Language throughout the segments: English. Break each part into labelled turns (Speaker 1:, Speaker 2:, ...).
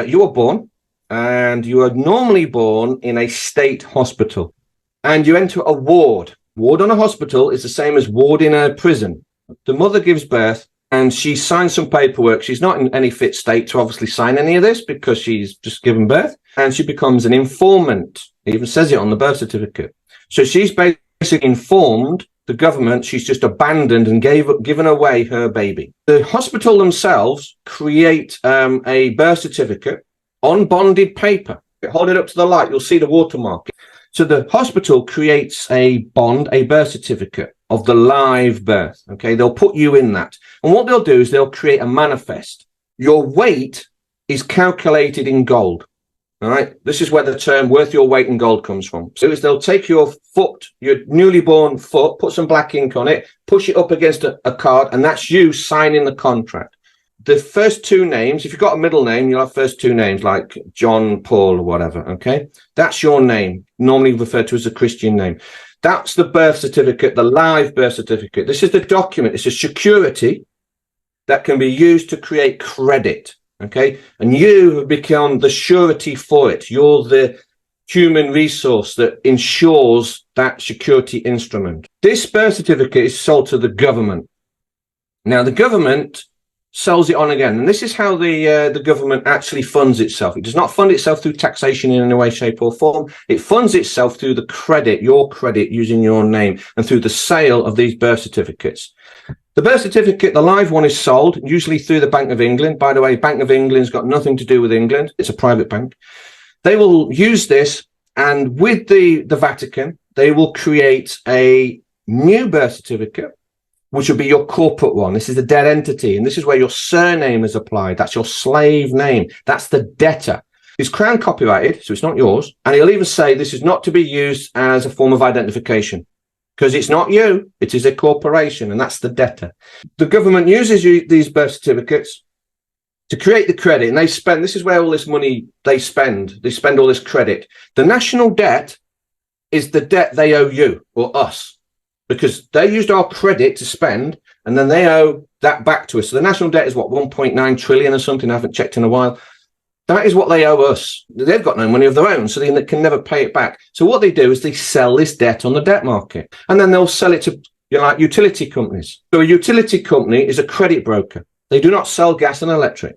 Speaker 1: you were born, and you are normally born in a state hospital, and you enter a ward. Ward on a hospital is the same as ward in a prison. The mother gives birth, and she signs some paperwork. She's not in any fit state to obviously sign any of this because she's just given birth, and she becomes an informant. It even says it on the birth certificate. So she's basically informed the government she's just abandoned and given away her baby. The hospital themselves create a birth certificate on bonded paper. Hold it up to the light, you'll see the watermark. So the hospital creates a bond, a birth certificate of the live birth. Okay, they'll put you in that. And what they'll do is they'll create a manifest. Your weight is calculated in gold. All right, this is where the term worth your weight in gold comes from. So they'll take your foot, your newly born foot, put some black ink on it, push it up against a card, and that's you signing the contract. The first two names, if you've got a middle name, you'll have first two names like John, Paul, or whatever, okay? That's your name, normally referred to as a Christian name. That's the birth certificate, the live birth certificate. This is the document. It's a security that can be used to create credit. Okay, and you have become the surety for it. You're the human resource that ensures that security instrument. This birth certificate is sold to the government. Now, the government sells it on again, and this is how the government actually funds itself. It does not fund itself through taxation in any way, shape, or form. It funds itself through the credit, your credit, using your name, and through the sale of these birth certificates. The birth certificate, the live one, is sold usually through the Bank of England. By the way, Bank of England's got nothing to do with England. It's a private bank. They will use this, and with the Vatican, they will create a new birth certificate, which will be your corporate one. This is the dead entity, and this is where your surname is applied. That's your slave name. That's the debtor. It's crown copyrighted, so it's not yours. And he'll even say this is not to be used as a form of identification, because it's not you, it is a corporation, and that's the debtor. The government uses these birth certificates to create the credit, and they spend, this is where all this money they spend all this credit. The national debt is the debt they owe you or us, because they used our credit to spend, and then they owe that back to us. So the national debt is what, 1.9 trillion or something? I haven't checked in a while. That is what they owe us. They've got no money of their own, so they can never pay it back. So what they do is they sell this debt on the debt market, and then they'll sell it to, like utility companies. So a utility company is a credit broker. They do not sell gas and electric.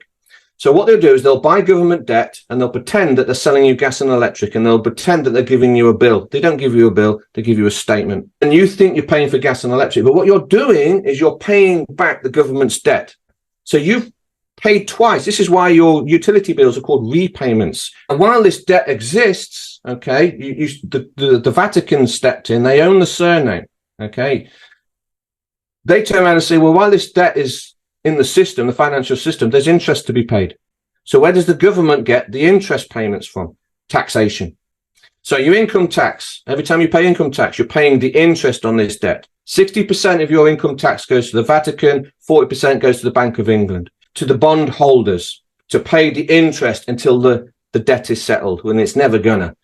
Speaker 1: So what they'll do is they'll buy government debt, and they'll pretend that they're selling you gas and electric, and they'll pretend that they're giving you a bill. They don't give you a bill, they give you a statement. And you think you're paying for gas and electric, but what you're doing is you're paying back the government's debt. So you've paid twice. This is why your utility bills are called repayments. And while this debt exists, okay, the Vatican stepped in, they own the surname, okay? They turn around and say, well, while this debt is in the system, the financial system, there's interest to be paid. So where does the government get the interest payments from? Taxation. So your income tax, every time you pay income tax, you're paying the interest on this debt. 60% of your income tax goes to the Vatican, 40% goes to the Bank of England, to the bond holders, to pay the interest until the debt is settled, when it's never gonna.